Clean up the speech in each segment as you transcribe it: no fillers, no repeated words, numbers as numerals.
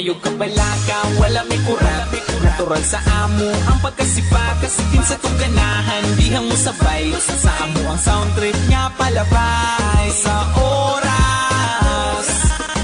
Ayog ka balaka, wala may kurap. Natural sa amo ang pagkasipa, kasikin sa tong ganahan, dihang mo sabay. Sa amo ang sound trip nga palabay. Sa oras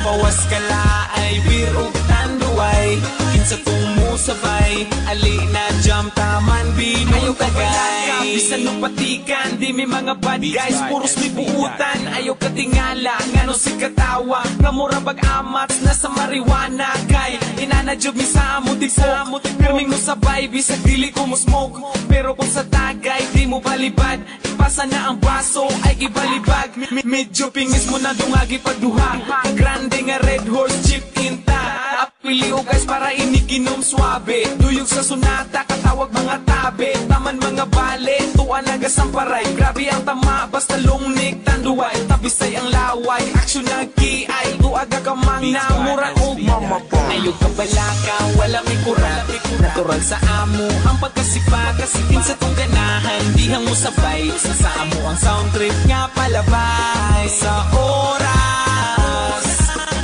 pawas ka laay, birog tanduay, kinsa tong mo sabay. Ali na jam taman binong tagay. Bisan nung patikan, di may mga bad guys, puros may buutan. Ayaw ka tingala, ngano si katawa, nga mura bag-amats na sa marijuana. Kay inanajob mi sa amo, di sa amo, pirming mo sabay, bisag dili ko mo smoke. Pero kung sa tagay, di mo balibad, ipasa na ang baso, ay gibalibag. Medyo pingis mo na dungagi pagduha, grande nga red horse jeep inta. Apili o guys para iniginom swabe, duyog sa sunata, katawag mga tabe. Taman mga bale, tuwa nagasamparay, grabe ang tama, basta lungnik tanduay. Tabisay ang laway, aksyon na kiay, tuaga ka mang namura o mamabong. Ayog ka balaka, wala may kurap. Natural sa amo ang pagkasipa, kasikin sa tong ganahan, dihang mo sabay. Sa amo ang sound trip nga palabay. Sa oras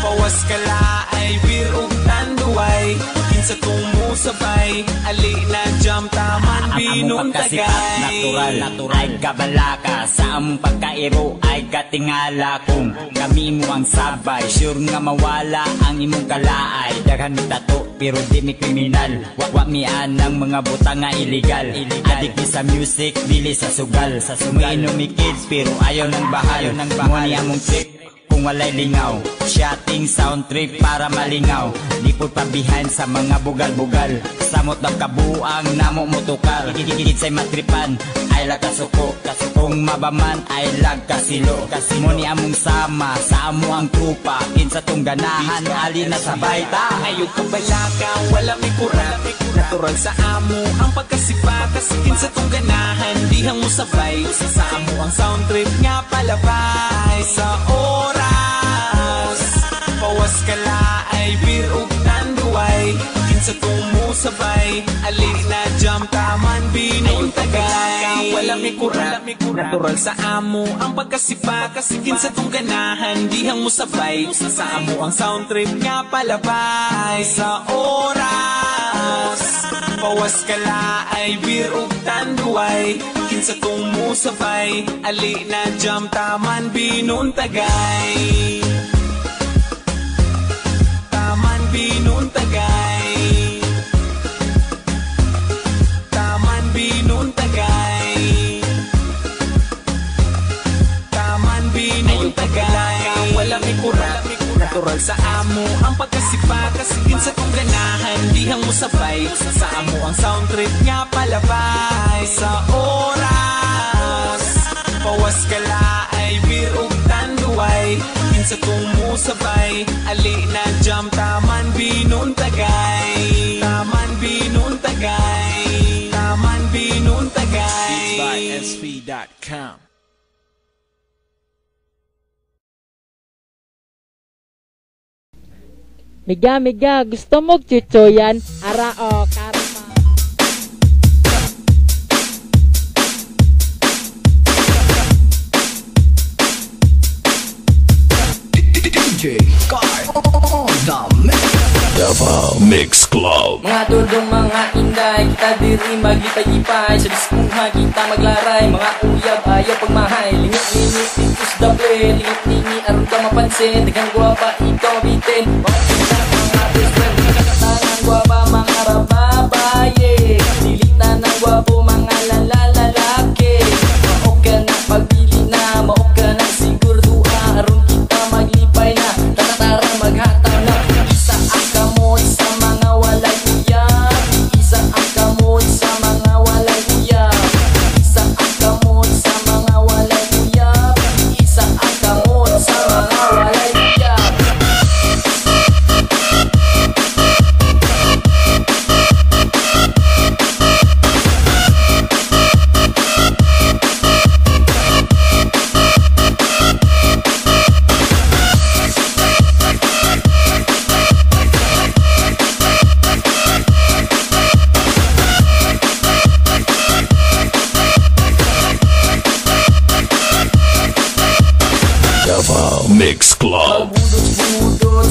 pawas ka laay, birog tanduay, kinsa tong mo sabay. Ali na jam taman binong tagay. Natural ay kabalaka, sa among pagkairo ay katingala. Kung kami mo ang sabay, sure nga mawala ang imong kalaay. Daghan mi tato pero di mi kriminal, wa mi anang mga buta nga illegal. Adik mi sa music, dili sa sugal. Umiinom mi kids pero ayaw ng bahal. Muni among trip kung walay lingaw, shotting sound trip para malingaw. Lipod pa behind sa mga bugal-bugal, samot ng kabuang namo motukar. Kikikit sa'y matripan, ay lag kasuko. Kung mabaman ay lag kasilo. Muni among sama, sa amo ang trupa, kinsa tong ganahan, ali na sabay ta. Ayog ka balaka, wala may kurap. Natural sa amo ang pagkasipa, kasikin sa tong ganahan, dihang mo sabay. Sa amo ang sound trip nga palabay. Sa oras pawas ka laay, birog tanduay, kinsa tong mo sabay. Ali na jam taman binong tagay. Wala may kurap. Natural sa amo ang pagkasipa, kasikin sa tong ganahan, dihang mo sabay. Sa amo ang sound trip nga palabay. Sa oras pawas ka laay, birog tanduay, kinsa tong mo sabay. Ali na jam taman binong tagay. Taman binong tagay. Taman binong tagay. Taman binong tagay. Wala may kurap. Natural sa amo ang pagkasipa, kasikin sa tong ganahan, dihang mo sabay. Sa amo ang sound trip nga palabay. Sa oras pawas ka laay, birog tanduay, kinsa tong mo sabay. Ali na jam taman binong tagay. Taman binong tagay. Taman binong tagay. Beats by SV.com. Miga, gusto mo chuchoyan? Ara o, karma. DJ Card on the mix. Davao Mix Club. Mga dudong mga inday, kita diri maglipay-lipay. Sa diskuha kita maglaray, mga uyab ayaw pagmahay. Lingit-lingit, tikus dable, lingit-lingit aron ka mapansin. Daghang guwapa ikaw bitin, mga kita mga best friend. Kakatangan guwapa mga rababaye, dilitan ng guwapo mga lalalaki. Maok ka na pagbili na, maok ka na sigurdua, aron kita maglipay na, tara-tara maghataw na. Isa ang kamot sa mga walay uyab, isa ang kamot sa mga walay uyab, isa ang kamot sa mga walay uyab, isa ang kamot sa mga walay uyab. Davao Mix Club. Budot-budot